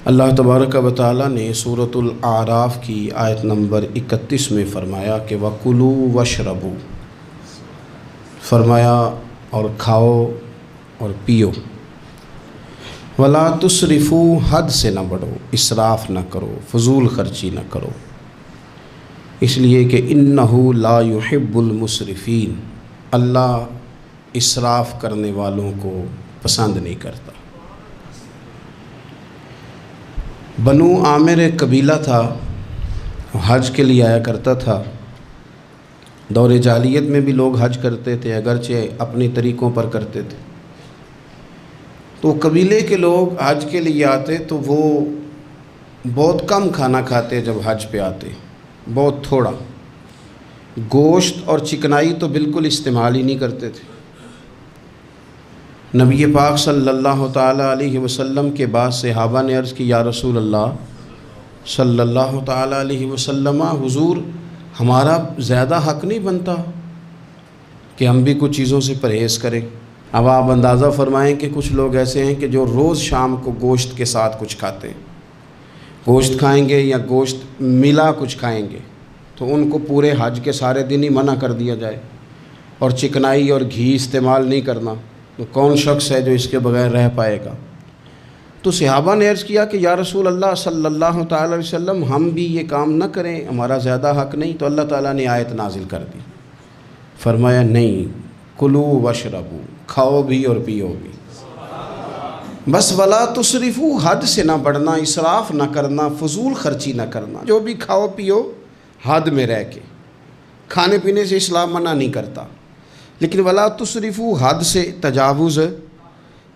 اللہ تبارک و تعالیٰ نے سورۃ الاعراف کی آیت نمبر 31 میں فرمایا کہ وَكُلُوا وَاشْرَبُوا، فرمایا اور کھاؤ اور پیو، وَلَا تُسْرِفُوا، حد سے نہ بڑھو، اسراف نہ کرو، فضول خرچی نہ کرو، اس لیے کہ اِنَّهُ لَا يُحِبُّ الْمُسْرِفِينَ، اللہ اسراف کرنے والوں کو پسند نہیں کرتا۔ بنو عامر ایک قبیلہ تھا، حج کے لیے آیا کرتا تھا۔ دور جاہلیت میں بھی لوگ حج کرتے تھے، اگرچہ اپنی طریقوں پر کرتے تھے۔ تو قبیلے کے لوگ حج کے لیے آتے تو وہ بہت کم کھانا کھاتے، جب حج پہ آتے بہت تھوڑا، گوشت اور چکنائی تو بالکل استعمال ہی نہیں کرتے تھے۔ نبی پاک صلی اللہ تعالیٰ علیہ وسلم کے بعد صحابہ نے عرض کی، یا رسول اللہ صلی اللہ تعالیٰ علیہ وسلم، حضور ہمارا زیادہ حق نہیں بنتا کہ ہم بھی کچھ چیزوں سے پرہیز کریں؟ اب آپ اندازہ فرمائیں کہ کچھ لوگ ایسے ہیں کہ جو روز شام کو گوشت کے ساتھ کچھ کھاتے ہیں، گوشت کھائیں گے یا گوشت ملا کچھ کھائیں گے تو ان کو پورے حج کے سارے دن ہی منع کر دیا جائے، اور چکنائی اور گھی استعمال نہیں کرنا، تو کون شخص ہے جو اس کے بغیر رہ پائے گا؟ تو صحابہ نے عرض کیا کہ یا رسول اللہ صلی اللہ تعالی علیہ وسلم، ہم بھی یہ کام نہ کریں، ہمارا زیادہ حق نہیں؟ تو اللہ تعالیٰ نے آیت نازل کر دی، فرمایا نہیں، کلوا واشربوا، کھاؤ بھی اور پیو بھی، بس ولا تسرفوا، حد سے نہ بڑھنا، اسراف نہ کرنا، فضول خرچی نہ کرنا، جو بھی کھاؤ پیو حد میں رہ کے۔ کھانے پینے سے اسلام منع نہیں کرتا، لیکن ولا تسرفوا، حد سے تجاوز۔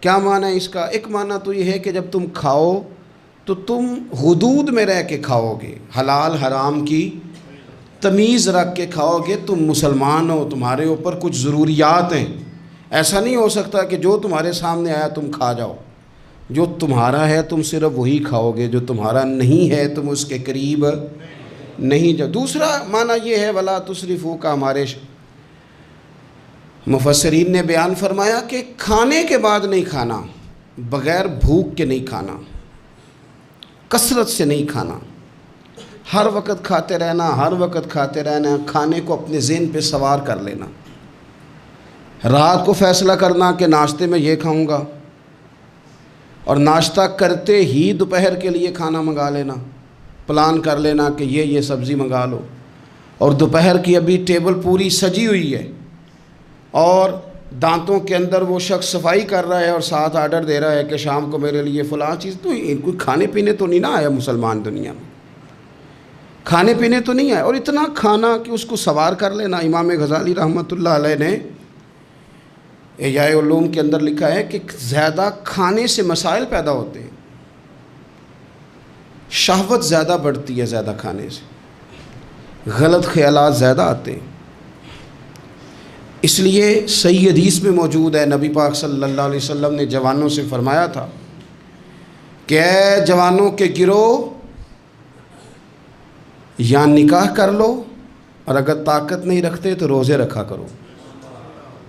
کیا معنی ہے اس کا؟ ایک معنی تو یہ ہے کہ جب تم کھاؤ تو تم حدود میں رہ کے کھاؤ گے، حلال حرام کی تمیز رکھ کے کھاؤ گے، تم مسلمان ہو، تمہارے اوپر کچھ ضروریات ہیں، ایسا نہیں ہو سکتا کہ جو تمہارے سامنے آیا تم کھا جاؤ، جو تمہارا ہے تم صرف وہی کھاؤ گے، جو تمہارا نہیں ہے تم اس کے قریب نہیں جاؤ۔ دوسرا معنی یہ ہے ولا تسرفوا کا، ہمارے مفسرین نے بیان فرمایا کہ کھانے کے بعد نہیں کھانا، بغیر بھوک کے نہیں کھانا، کثرت سے نہیں کھانا، ہر وقت کھاتے رہنا، ہر وقت کھاتے رہنا، کھانے کو اپنے ذہن پہ سوار کر لینا، رات کو فیصلہ کرنا کہ ناشتے میں یہ کھاؤں گا، اور ناشتہ کرتے ہی دوپہر کے لیے کھانا منگا لینا، پلان کر لینا کہ یہ سبزی منگا لو، اور دوپہر کی ابھی ٹیبل پوری سجی ہوئی ہے اور دانتوں کے اندر وہ شخص صفائی کر رہا ہے اور ساتھ آرڈر دے رہا ہے کہ شام کو میرے لیے فلاں چیز، تو کوئی کھانے پینے تو نہیں نہ آیا مسلمان دنیا میں، کھانے پینے تو نہیں آیا، اور اتنا کھانا کہ اس کو سوار کر لینا۔ امام غزالی رحمۃ اللہ علیہ نے احیاء علوم کے اندر لکھا ہے کہ زیادہ کھانے سے مسائل پیدا ہوتے ہیں، شہوت زیادہ بڑھتی ہے، زیادہ کھانے سے غلط خیالات زیادہ آتے ہیں۔ اس لیے صحیح حدیث میں موجود ہے، نبی پاک صلی اللہ علیہ وسلم نے جوانوں سے فرمایا تھا کہ اے جوانوں کے گروہ، یا نکاح کر لو، اور اگر طاقت نہیں رکھتے تو روزے رکھا کرو،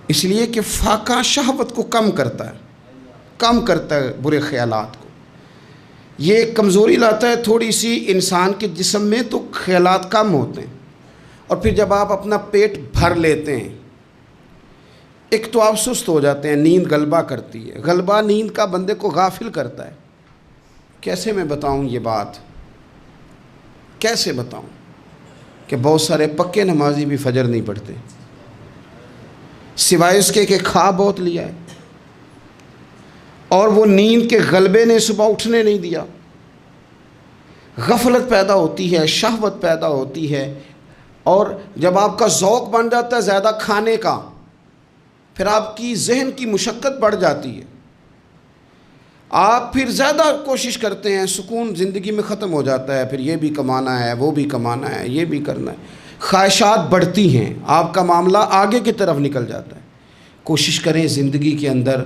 اس لیے کہ فاقہ شہوت کو کم کرتا ہے برے خیالات کو، یہ کمزوری لاتا ہے تھوڑی سی انسان کے جسم میں، تو خیالات کم ہوتے ہیں، اور پھر جب آپ اپنا پیٹ بھر لیتے ہیں، ایک تو آپ سست ہو جاتے ہیں، نیند غلبہ کرتی ہے، غلبہ نیند کا بندے کو غافل کرتا ہے۔ کیسے میں بتاؤں یہ بات، کیسے بتاؤں کہ بہت سارے پکے نمازی بھی فجر نہیں پڑھتے، سوائے اس کے کہ کھا بہت لیا ہے، اور وہ نیند کے غلبے نے صبح اٹھنے نہیں دیا، غفلت پیدا ہوتی ہے، شہوت پیدا ہوتی ہے، اور جب آپ کا ذوق بن جاتا ہے زیادہ کھانے کا، پھر آپ کی ذہن کی مشقت بڑھ جاتی ہے، آپ پھر زیادہ کوشش کرتے ہیں، سکون زندگی میں ختم ہو جاتا ہے، پھر یہ بھی کمانا ہے، وہ بھی کمانا ہے، یہ بھی کرنا ہے، خواہشات بڑھتی ہیں، آپ کا معاملہ آگے کی طرف نکل جاتا ہے۔ کوشش کریں زندگی کے اندر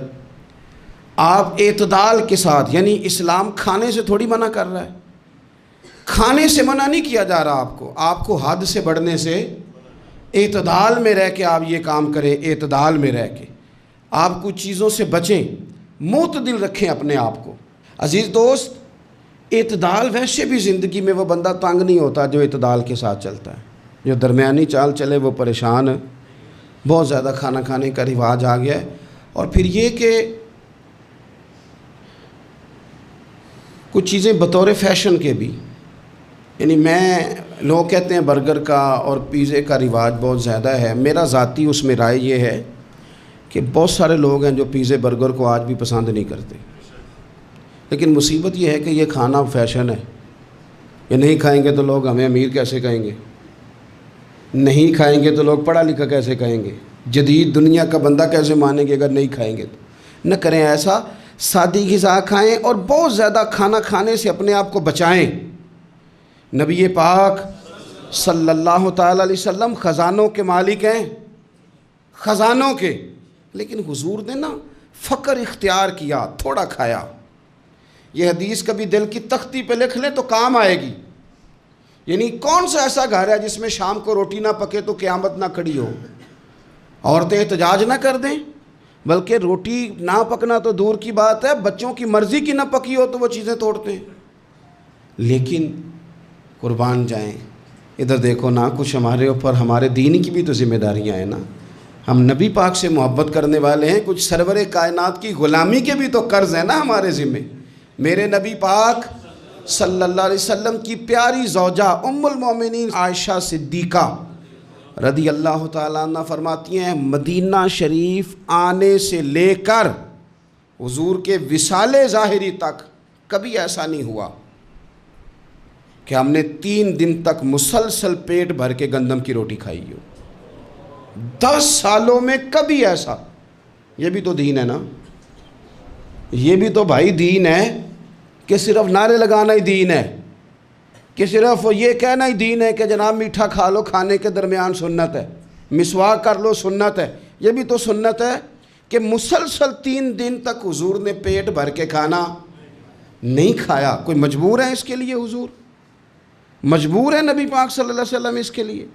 آپ اعتدال کے ساتھ، یعنی اسلام کھانے سے تھوڑی منع کر رہا ہے، کھانے سے منع نہیں کیا جا رہا، آپ کو حد سے بڑھنے سے، اعتدال میں رہ کے آپ یہ کام کریں، اعتدال میں رہ کے آپ کچھ چیزوں سے بچیں، معتدل رکھیں اپنے آپ کو۔ عزیز دوست، اعتدال ویسے بھی زندگی میں وہ بندہ تنگ نہیں ہوتا جو اعتدال کے ساتھ چلتا ہے. جو درمیانی چال چلے وہ پریشان ہے. بہت زیادہ کھانا کھانے کا رواج آ گیا ہے. اور پھر یہ کہ کچھ چیزیں بطور فیشن کے بھی، یعنی لوگ کہتے ہیں برگر کا اور پیزے کا رواج بہت زیادہ ہے. میرا ذاتی اس میں رائے یہ ہے کہ بہت سارے لوگ ہیں جو پیزے برگر کو آج بھی پسند نہیں کرتے، لیکن مصیبت یہ ہے کہ یہ کھانا فیشن ہے. یہ نہیں کھائیں گے تو لوگ ہمیں امیر کیسے کہیں گے، نہیں کھائیں گے تو لوگ پڑھا لکھا کیسے کہیں گے، جدید دنیا کا بندہ کیسے مانیں گے اگر نہیں کھائیں گے تو. نہ کریں ایسا، سادی غذا کھائیں اور بہت زیادہ کھانا کھانے سے اپنے آپ کو بچائیں. نبی پاک صلی اللہ تعالیٰ علیہ وسلم خزانوں کے مالک ہیں، خزانوں کے، لیکن حضور نے نا فقر اختیار کیا، تھوڑا کھایا. یہ حدیث کبھی دل کی تختی پہ لکھ لیں تو کام آئے گی. یعنی کون سا ایسا گھر ہے جس میں شام کو روٹی نہ پکے تو قیامت نہ کھڑی ہو. عورتیں احتجاج نہ کر دیں، بلکہ روٹی نہ پکنا تو دور کی بات ہے، بچوں کی مرضی کی نہ پکی ہو تو وہ چیزیں توڑتے ہیں. لیکن قربان جائیں، ادھر دیکھو نا، کچھ ہمارے اوپر ہمارے دین کی بھی تو ذمہ داریاں ہیں نا. ہم نبی پاک سے محبت کرنے والے ہیں، کچھ سرور کائنات کی غلامی کے بھی تو قرض ہیں نا ہمارے ذمہ. میرے نبی پاک صلی اللہ علیہ وسلم کی پیاری زوجہ ام المومنین عائشہ صدیقہ رضی اللہ تعالیٰ عنہ فرماتی ہیں، مدینہ شریف آنے سے لے کر حضور کے وصال ظاہری تک کبھی ایسا نہیں ہوا کہ ہم نے 3 دن تک مسلسل پیٹ بھر کے گندم کی روٹی کھائی ہو. 10 سالوں میں کبھی ایسا. یہ بھی تو دین ہے نا، یہ بھی تو بھائی دین ہے کہ صرف نعرے لگانا ہی دین ہے، کہ صرف یہ کہنا ہی دین ہے کہ جناب میٹھا کھا لو کھانے کے درمیان سنت ہے، مسواک کر لو سنت ہے. یہ بھی تو سنت ہے کہ مسلسل 3 دن تک حضور نے پیٹ بھر کے کھانا نہیں کھایا. کوئی مجبور ہے اس کے لیے؟ حضور مجبور ہے نبی پاک صلی اللہ علیہ وسلم اس کے لیے؟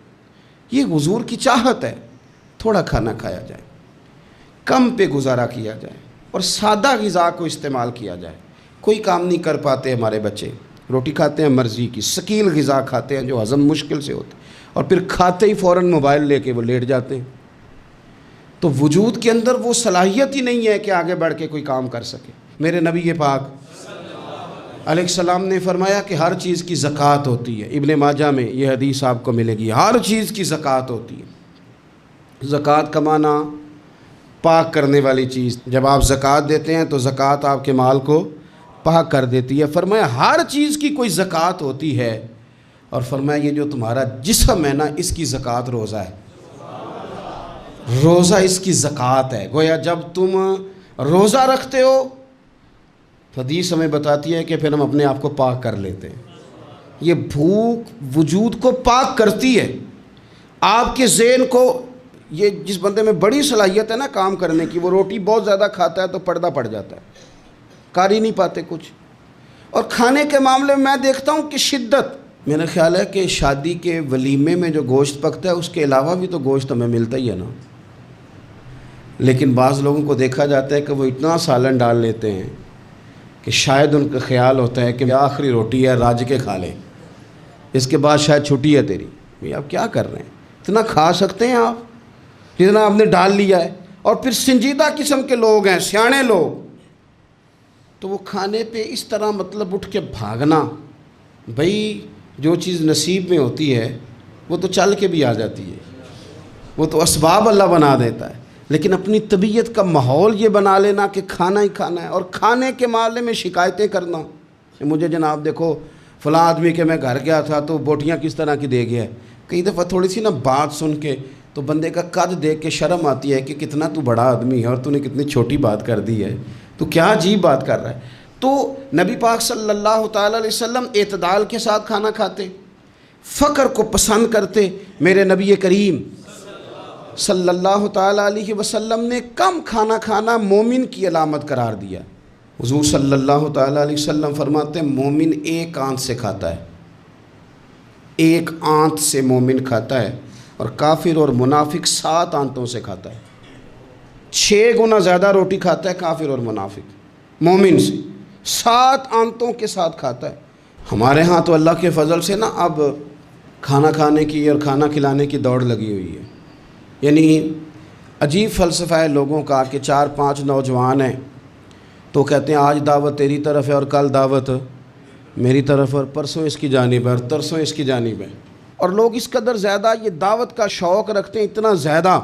یہ حضور کی چاہت ہے. تھوڑا کھانا کھایا جائے، کم پہ گزارا کیا جائے اور سادہ غذا کو استعمال کیا جائے. کوئی کام نہیں کر پاتے ہمارے بچے، روٹی کھاتے ہیں مرضی کی، ثقیل غذا کھاتے ہیں جو ہضم مشکل سے ہوتے، اور پھر کھاتے ہی فوراً موبائل لے کے وہ لیٹ جاتے ہیں. تو وجود کے اندر وہ صلاحیت ہی نہیں ہے کہ آگے بڑھ کے کوئی کام کر سکے. میرے نبی پاک علیہ السلام نے فرمایا کہ ہر چیز کی زکوٰۃ ہوتی ہے. ابن ماجہ میں یہ حدیث آپ کو ملے گی. ہر چیز کی زکوٰۃ ہوتی ہے. زکوٰۃ کا معنی پاک کرنے والی چیز. جب آپ زکوٰۃ دیتے ہیں تو زکوٰۃ آپ کے مال کو پاک کر دیتی ہے. فرمایا ہر چیز کی کوئی زکوٰۃ ہوتی ہے، اور فرمایا یہ جو تمہارا جسم ہے نا، اس کی زکوٰۃ روزہ ہے. روزہ اس کی زکوٰۃ ہے. گویا جب تم روزہ رکھتے ہو تو حدیث ہمیں بتاتی ہے کہ پھر ہم اپنے آپ کو پاک کر لیتے ہیں. یہ بھوک وجود کو پاک کرتی ہے. آپ کے ذہن کو، یہ جس بندے میں بڑی صلاحیت ہے نا کام کرنے کی، وہ روٹی بہت زیادہ کھاتا ہے تو پردہ پڑ جاتا ہے، کر ہی نہیں پاتے کچھ. اور کھانے کے معاملے میں میں دیکھتا ہوں کہ شدت. میرا خیال ہے کہ شادی کے ولیمے میں جو گوشت پکتا ہے اس کے علاوہ بھی تو گوشت ہمیں ملتا ہی ہے نا. لیکن بعض لوگوں کو دیکھا جاتا ہے کہ وہ اتنا سالن ڈال لیتے ہیں کہ شاید ان کا خیال ہوتا ہے کہ آخری روٹی ہے، راج کے کھا لیں، اس کے بعد شاید چھٹی ہے تیری. بھئی آپ کیا کر رہے ہیں؟ اتنا کھا سکتے ہیں آپ جتنا آپ نے ڈال لیا ہے؟ اور پھر سنجیدہ قسم کے لوگ ہیں، سیانے لوگ، تو وہ کھانے پہ اس طرح مطلب اٹھ کے بھاگنا. بھئی جو چیز نصیب میں ہوتی ہے وہ تو چل کے بھی آ جاتی ہے، وہ تو اسباب اللہ بنا دیتا ہے. لیکن اپنی طبیعت کا ماحول یہ بنا لینا کہ کھانا ہی کھانا ہے، اور کھانے کے معاملے میں شکایتیں کرنا. مجھے جناب دیکھو فلاں آدمی کے میں گھر گیا تھا تو بوٹیاں کس طرح کی دے گیا ہے. کئی دفعہ تھوڑی سی نا بات سن کے تو بندے کا قد دیکھ کے شرم آتی ہے کہ کتنا تو بڑا آدمی ہے اور تو نے کتنی چھوٹی بات کر دی ہے، تو کیا عجیب بات کر رہا ہے. تو نبی پاک صلی اللہ تعالیٰ علیہ وسلم اعتدال کے ساتھ کھانا کھاتے، فقر کو پسند کرتے. میرے نبی کریم صلی اللہ تعالیٰ علیہ وسلم نے کم کھانا کھانا مومن کی علامت قرار دیا. حضور صلی اللہ تعالیٰ علیہ وسلم فرماتے ہیں مومن ایک آنت سے کھاتا ہے، ایک آنت سے مومن کھاتا ہے، اور کافر اور منافق 7 آنتوں سے کھاتا ہے. 6 گنا زیادہ روٹی کھاتا ہے کافر اور منافق مومن سے. 7 آنتوں کے ساتھ کھاتا ہے۔ ہمارے ہاں تو اللہ کے فضل سے نا اب کھانا کھانے کی اور کھانا کھلانے کی دوڑ لگی ہوئی ہے۔ یعنی عجیب فلسفہ ہے لوگوں کا کہ 4-5 نوجوان ہیں تو کہتے ہیں آج دعوت تیری طرف ہے اور کل دعوت میری طرف، اور پرسوں اس کی جانب ہے اور ترسوں اس کی جانب ہے۔ اور لوگ اس قدر زیادہ یہ دعوت کا شوق رکھتے ہیں، اتنا زیادہ،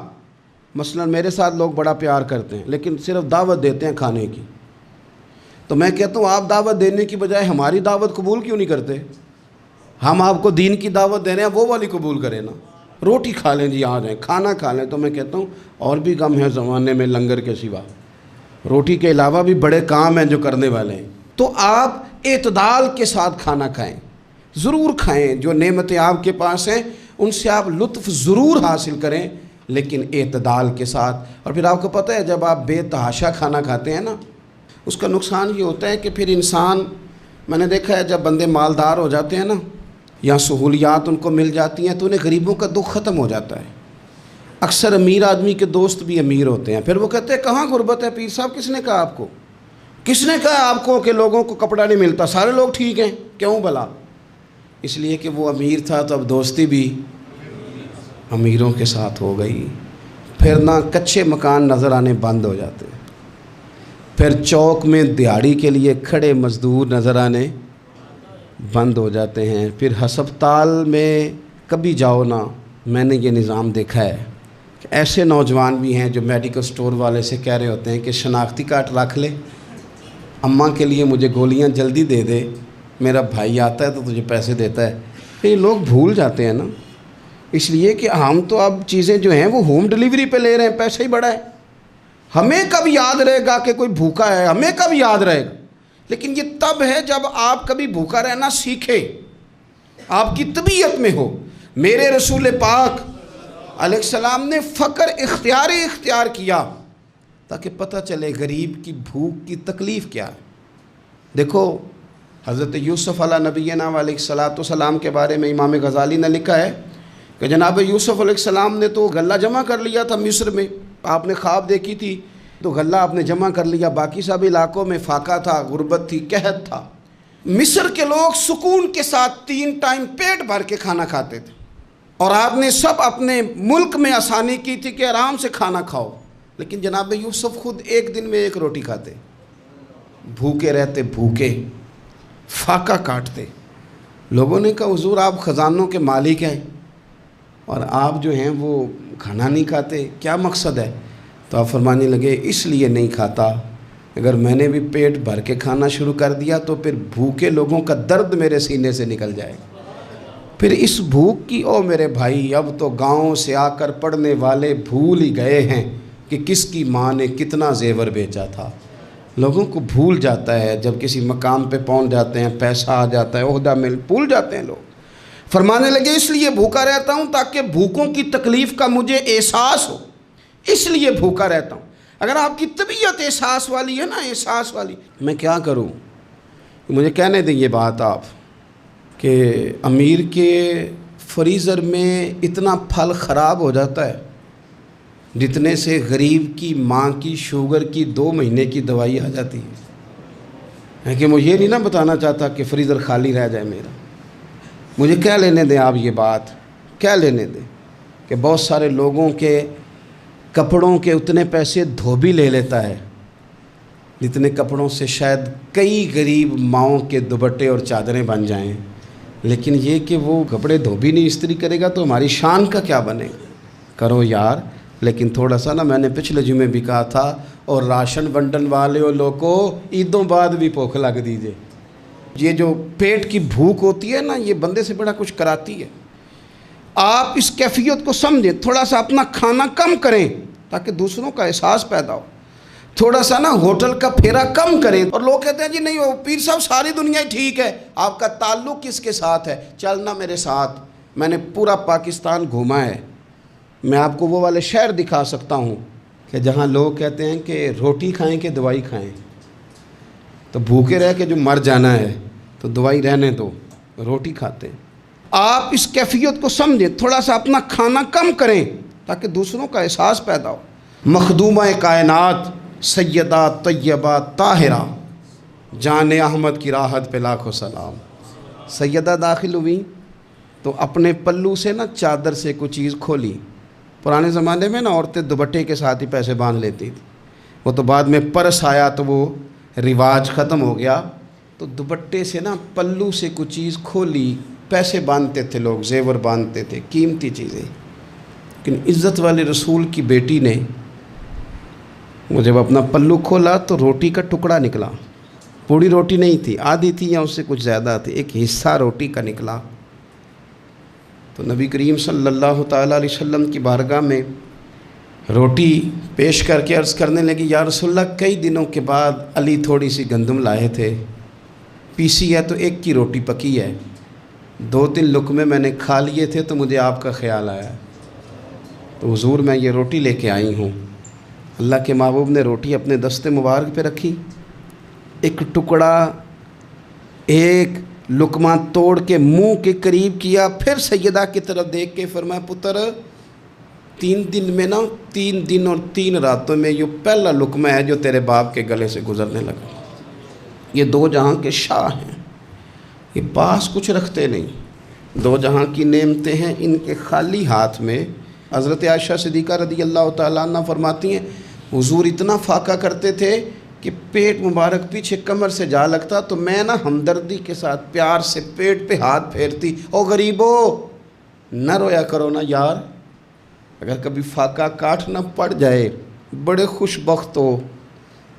مثلا میرے ساتھ لوگ بڑا پیار کرتے ہیں لیکن صرف دعوت دیتے ہیں کھانے کی۔ تو میں کہتا ہوں آپ دعوت دینے کی بجائے ہماری دعوت قبول کیوں نہیں کرتے؟ ہم آپ کو دین کی دعوت دے رہے ہیں، وہ والی قبول کریں نا، روٹی کھا لیں جی، آ جائیں کھانا کھا لیں۔ تو میں کہتا ہوں اور بھی کم ہے زمانے میں لنگر کے سوا، روٹی کے علاوہ بھی بڑے کام ہیں جو کرنے والے ہیں۔ تو آپ اعتدال کے ساتھ کھانا کھائیں، ضرور کھائیں، جو نعمتیں آپ کے پاس ہیں ان سے آپ لطف ضرور حاصل کریں، لیکن اعتدال کے ساتھ۔ اور پھر آپ کو پتہ ہے جب آپ بے تحاشا کھانا کھاتے ہیں نا، اس کا نقصان یہ ہوتا ہے کہ پھر انسان، میں نے دیکھا ہے جب بندے مالدار ہو جاتے ہیں نا یا سہولیات ان کو مل جاتی ہیں تو انہیں غریبوں کا دکھ ختم ہو جاتا ہے۔ اکثر امیر آدمی کے دوست بھی امیر ہوتے ہیں، پھر وہ کہتے ہیں کہاں غربت ہے پیر صاحب، کس نے کہا آپ کو، کس نے کہا آپ کو کہ لوگوں کو کپڑا نہیں ملتا، سارے لوگ ٹھیک ہیں، کیوں بھلا؟ اس لیے کہ وہ امیر تھا تو اب دوستی بھی امیروں کے ساتھ ہو گئی۔ پھر نہ کچے مکان نظر آنے بند ہو جاتے ہیں، پھر چوک میں دیہڑی کے لیے کھڑے مزدور نظر آنے بند ہو جاتے ہیں، پھر ہسپتال میں کبھی جاؤ نا، میں نے یہ نظام دیکھا ہے کہ ایسے نوجوان بھی ہیں جو میڈیکل سٹور والے سے کہہ رہے ہوتے ہیں کہ شناختی کارڈ رکھ لے، اماں کے لیے مجھے گولیاں جلدی دے دے، میرا بھائی آتا ہے تو تجھے پیسے دیتا ہے۔ پھر یہ لوگ بھول جاتے ہیں نا، اس لیے کہ ہم تو اب چیزیں جو ہیں وہ ہوم ڈیلیوری پہ لے رہے ہیں، پیسہ ہی بڑا ہے۔ ہمیں کب یاد رہے گا کہ کوئی بھوکا ہے، ہمیں کب یاد رہے گا؟ لیکن یہ تب ہے جب آپ کبھی بھوکا رہنا سیکھے، آپ کی طبیعت میں ہو۔ میرے رسول پاک علیہ السلام نے فقر اختیار کیا تاکہ پتہ چلے غریب کی بھوک کی تکلیف کیا ہے۔ دیکھو حضرت یوسف علیہ نبینا علیہ السلام کے بارے میں امام غزالی نے لکھا ہے کہ جناب یوسف علیہ السلام نے تو غلہ جمع کر لیا تھا مصر میں، آپ نے خواب دیکھی تھی تو غلہ آپ نے جمع کر لیا، باقی سب علاقوں میں فاقہ تھا، غربت تھی، قحط تھا۔ مصر کے لوگ سکون کے ساتھ 3 ٹائم پیٹ بھر کے کھانا کھاتے تھے، اور آپ نے سب اپنے ملک میں آسانی کی تھی کہ آرام سے کھانا کھاؤ، لیکن جناب یوسف خود ایک دن میں 1 روٹی کھاتے، بھوکے رہتے، بھوکے، فاقہ کاٹتے۔ لوگوں نے کہا حضور آپ خزانوں کے مالک ہیں اور آپ جو ہیں وہ کھانا نہیں کھاتے، کیا مقصد ہے؟ تو آپ فرمانے لگے اس لیے نہیں کھاتا، اگر میں نے بھی پیٹ بھر کے کھانا شروع کر دیا تو پھر بھوکے لوگوں کا درد میرے سینے سے نکل جائے گا، پھر اس بھوک کی، او میرے بھائی اب تو گاؤں سے آ کر پڑھنے والے بھول ہی گئے ہیں کہ کس کی ماں نے کتنا زیور بیچا تھا۔ لوگوں کو بھول جاتا ہے جب کسی مقام پہ پہنچ جاتے ہیں، پیسہ آ جاتا ہے، عہدہ مل، بھول جاتے ہیں لوگ۔ فرمانے لگے اس لیے بھوکا رہتا ہوں تاکہ بھوکوں کی تکلیف کا مجھے احساس ہو، اس لیے بھوکا رہتا ہوں۔ اگر آپ کی طبیعت احساس والی ہے نا، احساس والی، میں کیا کروں؟ مجھے کہنے دیں یہ بات آپ کہ امیر کے فریزر میں اتنا پھل خراب ہو جاتا ہے جتنے سے غریب کی ماں کی شوگر کی 2 مہینے کی دوائی آ جاتی ہے کہ میں یہ نہیں نہ بتانا چاہتا کہ فریزر خالی رہ جائے میرا، مجھے کہہ لینے دیں آپ یہ بات، کہہ لینے دیں کہ بہت سارے لوگوں کے کپڑوں کے اتنے پیسے دھوبی لے لیتا ہے جتنے کپڑوں سے شاید کئی غریب ماؤں کے دوپٹے اور چادریں بن جائیں، لیکن یہ کہ وہ کپڑے دھوبی نہیں استری کرے گا تو ہماری شان کا کیا بنے گا؟ کرو یار، لیکن تھوڑا سا نا، میں نے پچھلے جمعے بھی کہا تھا، اور راشن ونڈن والے اور لوگوں عیدوں بعد بھی بھوک لگ دیجئے۔ یہ جو پیٹ کی بھوک ہوتی ہے نا، یہ بندے سے بڑا کچھ کراتی ہے۔ آپ اس کیفیت کو سمجھیں، تھوڑا سا اپنا کھانا کم کریں تاکہ دوسروں کا احساس پیدا ہو، تھوڑا سا نا ہوٹل کا پھیرا کم کریں۔ اور لوگ کہتے ہیں جی نہیں وہ پیر صاحب ساری دنیا ہی ٹھیک ہے، آپ کا تعلق کس کے ساتھ ہے؟ چلنا میرے ساتھ، میں نے پورا پاکستان گھوما ہے، میں آپ کو وہ والے شہر دکھا سکتا ہوں کہ جہاں لوگ کہتے ہیں کہ روٹی کھائیں کہ دوائی کھائیں، تو بھوکے رہ کے جو مر جانا ہے تو دوائی رہنے دو، روٹی کھاتے ہیں۔ آپ اس کیفیت کو سمجھیں، تھوڑا سا اپنا کھانا کم کریں تاکہ دوسروں کا احساس پیدا ہو۔ مخدومہ کائنات سیدہ طیبہ طاہرہ جان احمد کی راحت پہ لاکھوں سلام۔ سیدہ داخل ہوئی تو اپنے پلو سے نا چادر سے کوئی چیز کھولی۔ پرانے زمانے میں نا عورتیں دوپٹے کے ساتھ ہی پیسے باندھ لیتی تھی، وہ تو بعد میں پرس آیا تو وہ رواج ختم ہو گیا۔ تو دوپٹے سے نا پلو سے کوئی چیز کھولی، پیسے باندھتے تھے لوگ، زیور باندھتے تھے، قیمتی چیزیں۔ لیکن عزت والے رسول کی بیٹی نے وہ جب اپنا پلو کھولا تو روٹی کا ٹکڑا نکلا۔ پوری روٹی نہیں تھی، آدھی تھی یا اس سے کچھ زیادہ تھی، ایک حصہ روٹی کا نکلا۔ تو نبی کریم صلی اللہ تعالیٰ علیہ وسلم کی بارگاہ میں روٹی پیش کر کے عرض کرنے لگی، یا رسول اللہ کئی دنوں کے بعد علی تھوڑی سی گندم لائے تھے، پیسی ہے تو ایک کی روٹی پکی ہے، 2-3 لقمے میں نے کھا لیے تھے تو مجھے آپ کا خیال آیا، تو حضور میں یہ روٹی لے کے آئی ہوں۔ اللہ کے محبوب نے روٹی اپنے دست مبارک پہ رکھی، ایک ٹکڑا ایک لقمہ توڑ کے منہ کے قریب کیا، پھر سیدہ کی طرف دیکھ کے فرمایا، پتر 3 دن میں نا 3 دن اور 3 راتوں میں یہ پہلا لقمہ ہے جو تیرے باپ کے گلے سے گزرنے لگا۔ یہ 2 جہاں کے شاہ ہیں، یہ پاس کچھ رکھتے نہیں، 2 جہاں کی نعمتیں ہیں، ان کے خالی ہاتھ میں۔ حضرت عائشہ صدیقہ رضی اللہ تعالیٰ عنہ فرماتی ہیں، حضور اتنا فاقہ کرتے تھے کہ پیٹ مبارک پیچھے کمر سے جا لگتا تو میں نا ہمدردی کے ساتھ پیار سے پیٹ پہ ہاتھ پھیرتی، او غریبو نہ رویا کرو نا یار، اگر کبھی فاقہ کاٹنا پڑ جائے بڑے خوش بخت ہو،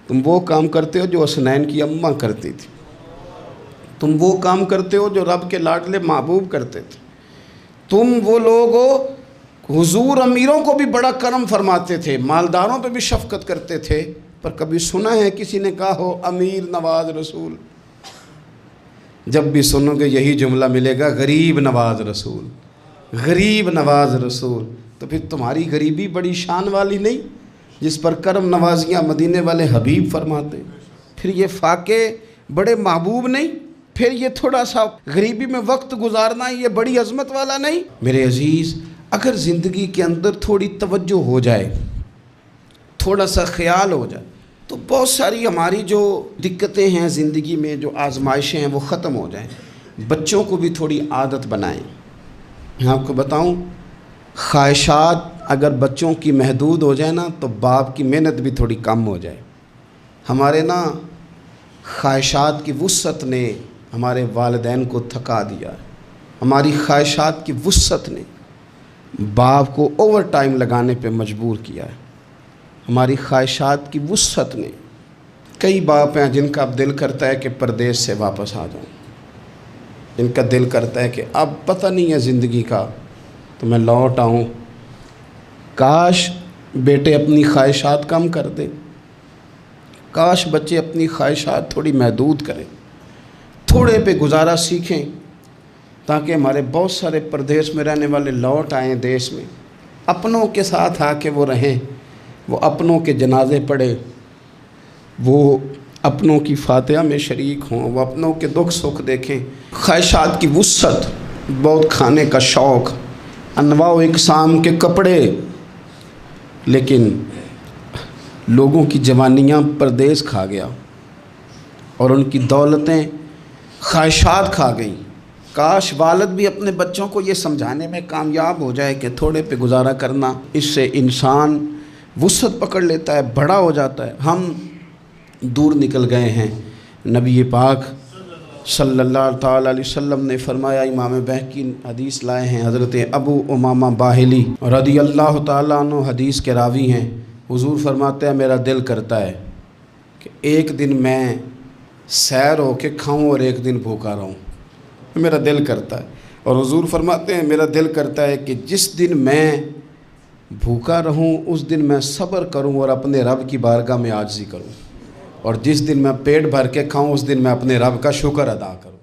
تم وہ کام کرتے ہو جو حسنین کی اماں کرتی تھی، تم وہ کام کرتے ہو جو رب کے لاڈلے محبوب کرتے تھے، تم وہ لوگ ہو۔ حضور امیروں کو بھی بڑا کرم فرماتے تھے، مالداروں پہ بھی شفقت کرتے تھے، پر کبھی سنا ہے کسی نے کہا ہو امیر نواز رسول؟ جب بھی سنو گے یہی جملہ ملے گا، غریب نواز رسول، غریب نواز رسول۔ تو پھر تمہاری غریبی بڑی شان والی نہیں جس پر کرم نوازیاں مدینے والے حبیب فرماتے؟ پھر یہ فاقے بڑے محبوب نہیں؟ پھر یہ تھوڑا سا غریبی میں وقت گزارنا یہ بڑی عظمت والا نہیں؟ میرے عزیز، اگر زندگی کے اندر تھوڑی توجہ ہو جائے، تھوڑا سا خیال ہو جائے، تو بہت ساری ہماری جو دقتیں ہیں زندگی میں، جو آزمائشیں ہیں، وہ ختم ہو جائیں۔ بچوں کو بھی تھوڑی عادت بنائیں۔ میں آپ کو بتاؤں، خواہشات اگر بچوں کی محدود ہو جائے نا تو باپ کی محنت بھی تھوڑی کم ہو جائے۔ ہمارے نا خواہشات کی وسعت نے ہمارے والدین کو تھکا دیا ہے، ہماری خواہشات کی وسعت نے باپ کو اوور ٹائم لگانے پہ مجبور کیا ہے، ہماری خواہشات کی وسعت نے۔ کئی باپ ہیں جن کا اب دل کرتا ہے کہ پردیس سے واپس آ جاؤں، جن کا دل کرتا ہے کہ اب پتہ نہیں ہے زندگی کا تو میں لوٹ آؤں۔ کاش بیٹے اپنی خواہشات کم کر دیں، کاش بچے اپنی خواہشات تھوڑی محدود کریں، تھوڑے پہ گزارا سیکھیں، تاکہ ہمارے بہت سارے پردیس میں رہنے والے لوٹ آئیں دیش میں، اپنوں کے ساتھ آ کے وہ رہیں، وہ اپنوں کے جنازے پڑھیں، وہ اپنوں کی فاتحہ میں شریک ہوں، وہ اپنوں کے دکھ سکھ دیکھیں۔ خواہشات کی وسعت، بہت کھانے کا شوق، انواع و اقسام کے کپڑے، لیکن لوگوں کی جوانیاں پردیس کھا گیا اور ان کی دولتیں خواہشات کھا گئیں۔ کاش والد بھی اپنے بچوں کو یہ سمجھانے میں کامیاب ہو جائے کہ تھوڑے پہ گزارا کرنا، اس سے انسان وسعت پکڑ لیتا ہے، بڑا ہو جاتا ہے۔ ہم دور نکل گئے ہیں۔ نبی پاک صلی اللہ تعالیٰ علیہ وسلم نے فرمایا، امام بہقی حدیث لائے ہیں، حضرت ابو امامہ باہلی رضی اللہ تعالیٰ عنہ حدیث کے راوی ہیں، حضور فرماتے ہیں میرا دل کرتا ہے کہ ایک دن میں سیر ہو کے کھاؤں اور ایک دن بھوکا رہوں، میرا دل کرتا ہے۔ اور حضور فرماتے ہیں میرا دل کرتا ہے کہ جس دن میں بھوکا رہوں اس دن میں صبر کروں اور اپنے رب کی بارگاہ میں عاجزی کروں، اور جس دن میں پیٹ بھر کے کھاؤں اس دن میں اپنے رب کا شکر ادا کروں۔